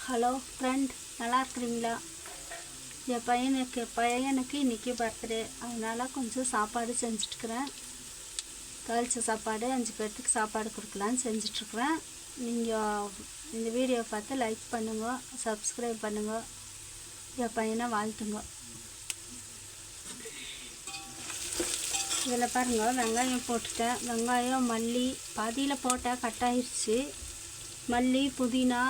Hello friend, நல்லா இருக்கிறீங்களா? என் பையனுக்கு இன்றைக்கி பர்த்டே, அதனால் கொஞ்சம் சாப்பாடு செஞ்சிட்ருக்குறேன். தாளித்த சாப்பாடு 5 பேர்த்துக்கு சாப்பாடு கொடுக்கலான்னு செஞ்சிட்ருக்குறேன். நீங்கள் இந்த வீடியோ பார்த்து லைக் பண்ணுங்க, சப்ஸ்கிரைப் பண்ணுங்க, என் பையனை வாழ்த்துங்க. இதில் பாருங்கள், வெங்காயம் போட்டுட்டேன். வெங்காயம் மல்லி பாதியில் போட்டால் கட் ஆயிடுச்சு. மல்லி, புதினா,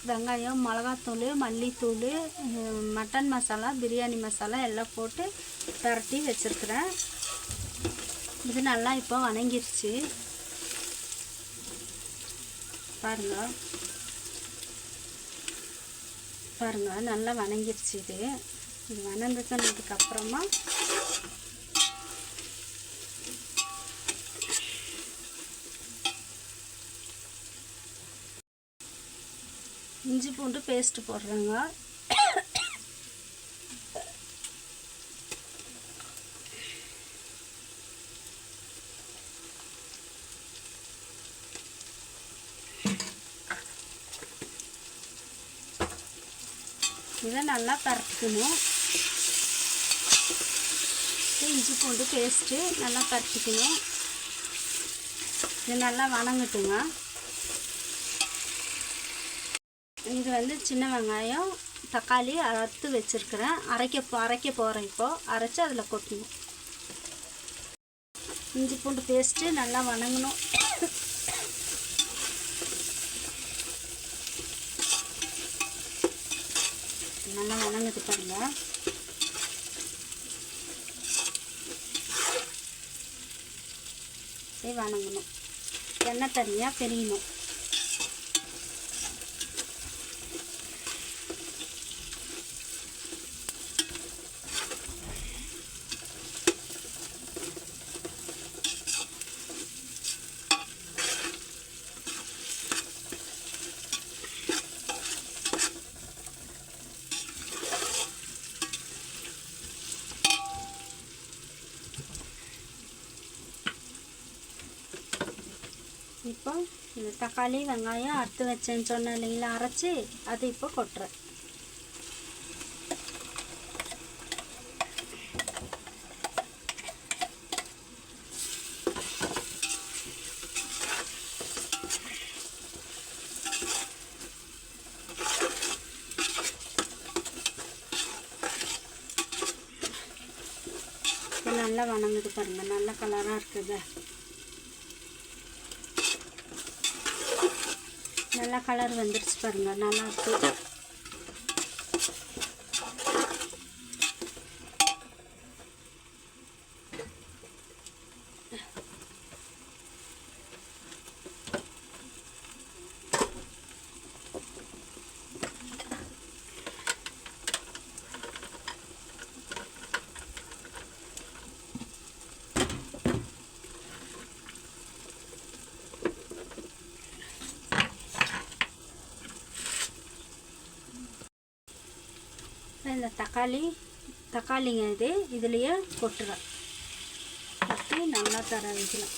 வெங்காயம், மிளகாத்தூள், மல்லித்தூள், மட்டன் மசாலா, பிரியாணி மசாலா எல்லாம் போட்டு பரட்டி வச்சுருக்குறேன். இது நல்லா இப்போ வணங்கிருச்சு பாருங்கள் நல்லா வணங்கிருச்சு. இது வணங்குனதுக்கப்புறமா இஞ்சி பூண்டு பேஸ்ட்டு போடுறேங்க. இதை நல்லா பரட்டிக்கணும். இஞ்சி பூண்டு பேஸ்ட்டு நல்லா பரட்டிக்கணும். இது நல்லா வணங்கட்டுங்க. இது சின்ன வெங்காயம், தக்காளி அறுத்து வச்சுருக்கிறேன். அரைக்க போகிறேன். இப்போது அரைச்சி அதில் கொட்டணும். இஞ்சி பூண்டு பேஸ்ட்டு நல்லா வணங்கணும். நல்லா வணங்குது பாருங்க. வணங்கணும். எண்ணெய் தனியாக பெரியணும். இப்போ இந்த தக்காளி வெங்காயம் அறுத்து வச்சேன்னு சொன்னேன் இல்லைங்களா, அரைச்சி அது இப்போ கொட்டுறேன். நல்லா வணங்குது பாருங்க, நல்ல கலராக இருக்குது. நல்லா கலர் வந்துருச்சு பாருங்க, நல்லா இருக்கு. இந்த தக்காளிங்க இதுலேயே கொட்டுறேன். கொட்டி நல்லா தர வைக்கலாம்.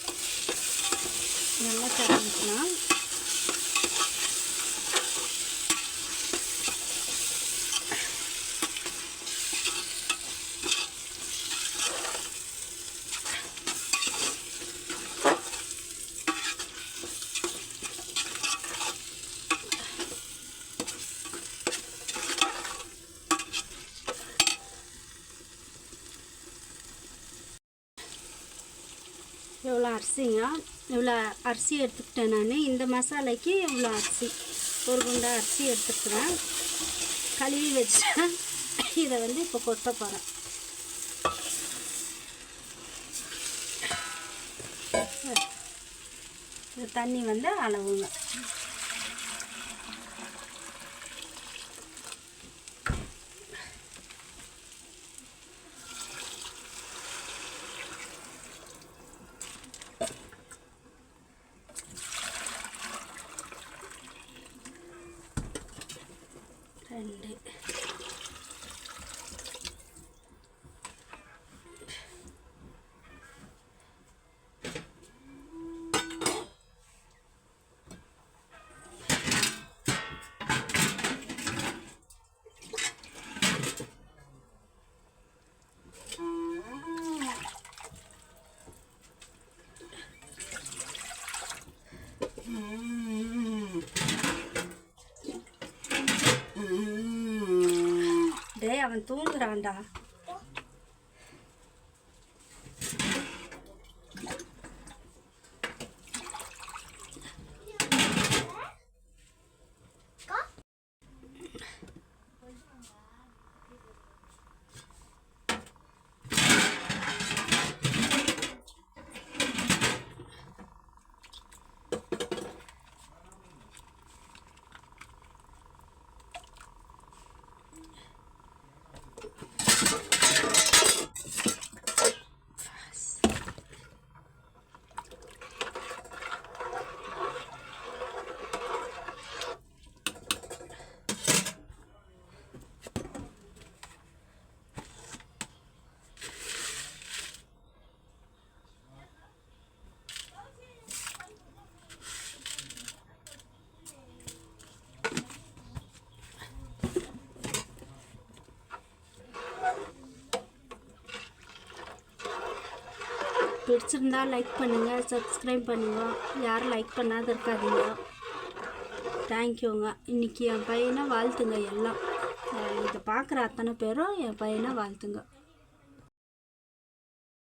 இவ்வளோ அரிசி எடுத்துக்கிட்டேன் நான். இந்த மசாலைக்கு இவ்வளோ அரிசி, ஒரு குண்டா அரிசி எடுத்துக்கிறேன். கழுவி வச்சுட்டேன். இதை இப்போ கொட்ட போகிறேன். தண்ணி அளவுங்க. அவன் தூங்குறான்டா. பிடிச்சிருந்தா லைக் பண்ணுங்கள், சப்ஸ்கிரைப் பண்ணுங்கள். யாரும் லைக் பண்ணாத இருக்காதீங்க. தேங்க்யூங்க. இன்றைக்கி என் பையனை வாழ்த்துங்க. எல்லாம் இதை பார்க்குற அத்தனை பேரும் என் பையனை வாழ்த்துங்க.